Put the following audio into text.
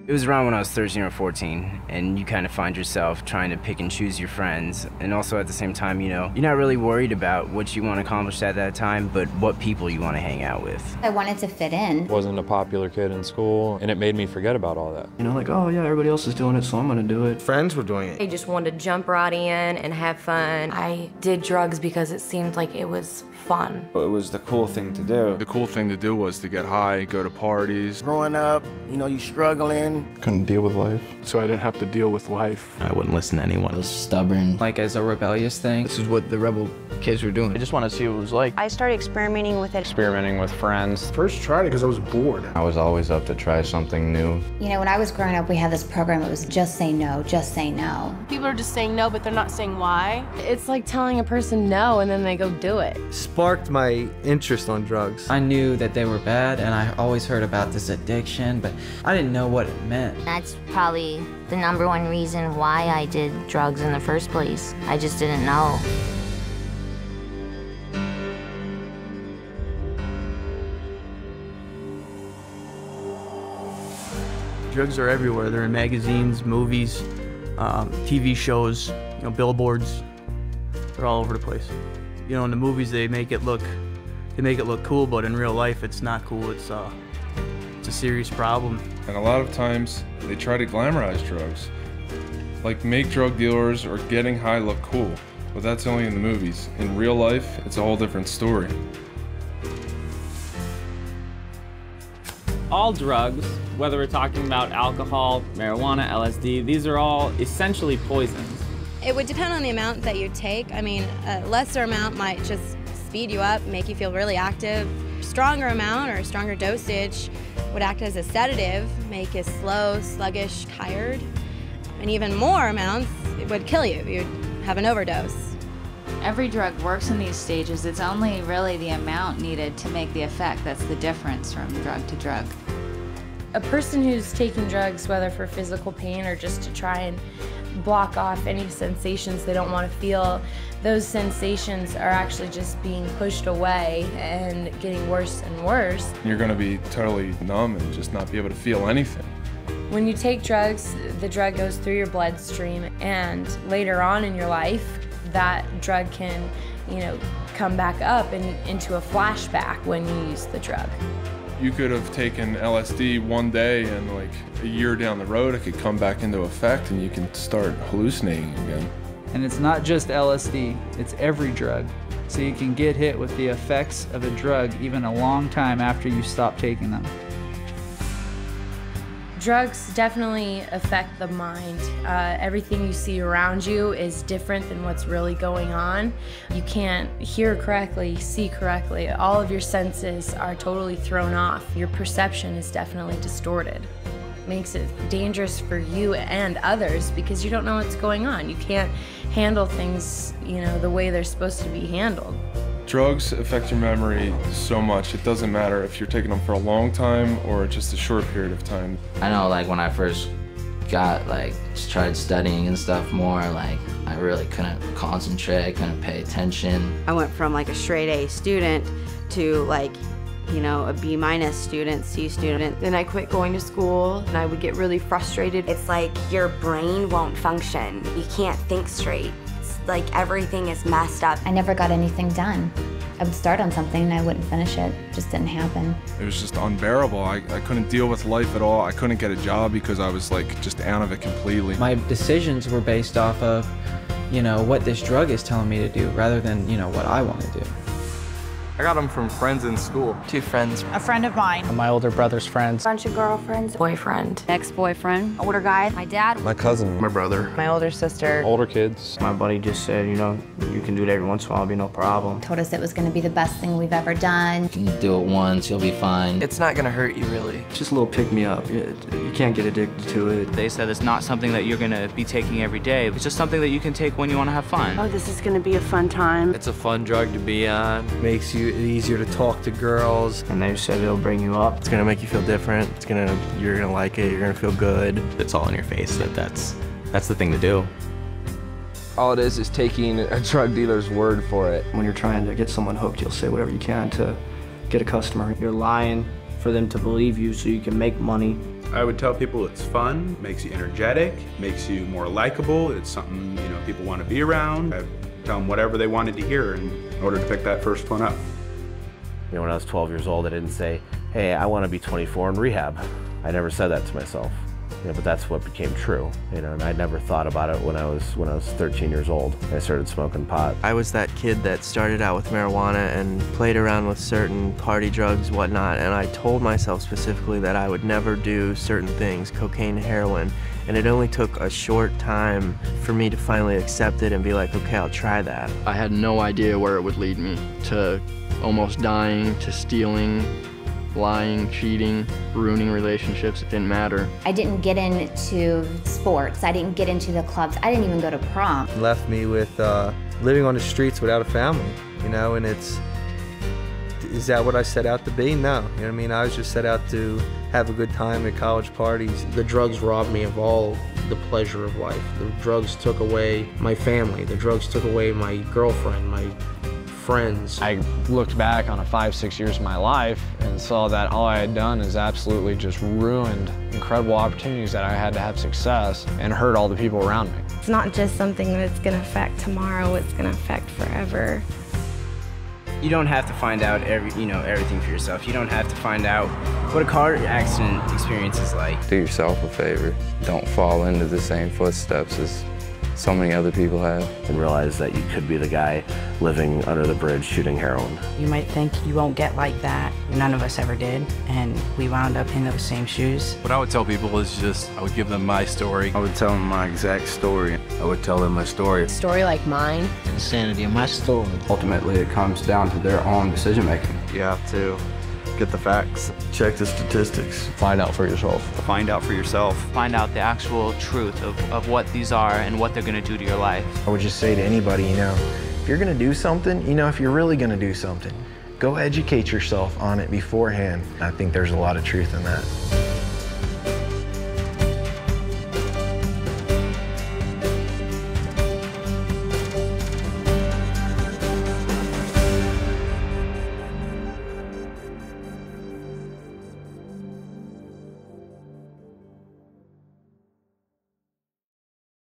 It was around when I was 13 or 14, and you kind of find yourself trying to pick and choose your friends, and also at the same time, you know, you're not really worried about what you want to accomplish at that time, but what people you want to hang out with. I wanted to fit in. Wasn't a popular kid in school, and it made me forget about all that. You know, like, oh yeah, everybody else is doing it, so I'm gonna do it. Friends were doing it. I just wanted to jump right in and have fun. I did drugs because it seemed like it was fun. It was the cool thing to do. The cool thing to do was to get high, go to parties. Growing up, you know, you struggling. Couldn't deal with life. So I didn't have to deal with life. I wouldn't listen to anyone. I was stubborn. Like as a rebellious thing. This is what the rebel kids were doing. I just wanted to see what it was like. I started experimenting with it. Experimenting with friends. First tried it because I was bored. I was always up to try something new. You know, when I was growing up, we had this program that was just say no, just say no. People are just saying no, but they're not saying why. It's like telling a person no and then they go do it. Sparked my interest on drugs. I knew that they were bad, and I always heard about this addiction, but I didn't know what it meant. That's probably the #1 reason why I did drugs in the first place. I just didn't know. Drugs are everywhere. They're in magazines, movies, TV shows, you know, billboards. They're all over the place. You know, in the movies they make it look cool, but in real life it's not cool. It's a serious problem. And a lot of times they try to glamorize drugs. Like make drug dealers or getting high look cool. But that's only in the movies. In real life, it's a whole different story. All drugs, whether we're talking about alcohol, marijuana, LSD, these are all essentially poisons. It would depend on the amount that you take. I mean, a lesser amount might just speed you up, make you feel really active. Stronger amount or stronger dosage would act as a sedative, make you slow, sluggish, tired. And even more amounts, it would kill you. You'd have an overdose. Every drug works in these stages. It's only really the amount needed to make the effect that's the difference from drug to drug. A person who's taking drugs, whether for physical pain or just to try and block off any sensations they don't want to feel, those sensations are actually just being pushed away and getting worse and worse. You're going to be totally numb and just not be able to feel anything. When you take drugs, the drug goes through your bloodstream, and later on in your life, that drug can, you know, come back up and into a flashback when you use the drug. You could have taken LSD one day and like a year down the road, it could come back into effect and you can start hallucinating again. And it's not just LSD, it's every drug. So you can get hit with the effects of a drug even a long time after you stop taking them. Drugs definitely affect the mind. Everything you see around you is different than what's really going on. You can't hear correctly, see correctly. All of your senses are totally thrown off. Your perception is definitely distorted. Makes it dangerous for you and others because you don't know what's going on. You can't handle things, you know, the way they're supposed to be handled. Drugs affect your memory so much. It doesn't matter if you're taking them for a long time or just a short period of time. I know, like, when I first tried studying and stuff more, like, I really couldn't concentrate, I couldn't pay attention. I went from like a straight A student to like, you know, a B- student, C student. Then I quit going to school and I would get really frustrated. It's like your brain won't function. You can't think straight. Like everything is messed up. I never got anything done. I would start on something and I wouldn't finish it. It just didn't happen. It was just unbearable. I couldn't deal with life at all. I couldn't get a job because I was like just out of it completely. My decisions were based off of, you know, what this drug is telling me to do rather than, you know, what I want to do. I got them from friends in school. 2 friends. A friend of mine. My older brother's friends. Bunch of girlfriends. Boyfriend. Ex-boyfriend. Older guy. My dad. My cousin. My brother. My older sister. Older kids. My buddy just said, you know, you can do it every once in a while, it'll be no problem. Told us it was going to be the best thing we've ever done. You can do it once, you'll be fine. It's not gonna hurt you, really. It's just a little pick-me-up. You can't get addicted to it. They said it's not something that you're gonna be taking every day. It's just something that you can take when you want to have fun. Oh, this is gonna be a fun time. It's a fun drug to be on. Makes you easier to talk to girls. And they said it'll bring you up. It's gonna make you feel different. You're gonna like it, you're gonna feel good. It's all in your face that's the thing to do. All it is taking a drug dealer's word for it. When you're trying to get someone hooked, you'll say whatever you can to get a customer. You're lying for them to believe you so you can make money. I would tell people it's fun, makes you energetic, makes you more likable. It's something, you know, people want to be around. I tell them whatever they wanted to hear in order to pick that first one up. You know, when I was 12 years old, I didn't say, hey, I want to be 24 in rehab. I never said that to myself. You know, but that's what became true, you know, and I never thought about it when I was 13 years old. I started smoking pot. I was that kid that started out with marijuana and played around with certain party drugs, whatnot, and I told myself specifically that I would never do certain things, cocaine, heroin, and it only took a short time for me to finally accept it and be like, okay, I'll try that. I had no idea where it would lead me, to almost dying, to stealing, lying, cheating, ruining relationships. It didn't matter. I didn't get into sports. I didn't get into the clubs. I didn't even go to prom. It left me with living on the streets without a family, you know, and is that what I set out to be? No, you know what I mean? I was just set out to have a good time at college parties. The drugs robbed me of all the pleasure of life. The drugs took away my family. The drugs took away my girlfriend, my friends. I looked back on 5-6 years of my life and saw that all I had done is absolutely just ruined incredible opportunities that I had to have success and hurt all the people around me. It's not just something that's going to affect tomorrow, it's going to affect forever. You don't have to find out everything for yourself. You don't have to find out what a car accident experience is like. Do yourself a favor. Don't fall into the same footsteps as so many other people have. And realize that you could be the guy living under the bridge shooting heroin. You might think you won't get like that. None of us ever did, and we wound up in those same shoes. What I would tell people is just, I would give them my story. I would tell them my exact story. I would tell them my story. A story like mine. The insanity of my story. Ultimately, it comes down to their own decision making. You have to get the facts, check the statistics. Find out for yourself. Find out for yourself. Find out the actual truth of what these are and what they're going to do to your life. I would just say to anybody, you know, if you're going to do something, you know, if you're really going to do something, go educate yourself on it beforehand. I think there's a lot of truth in that.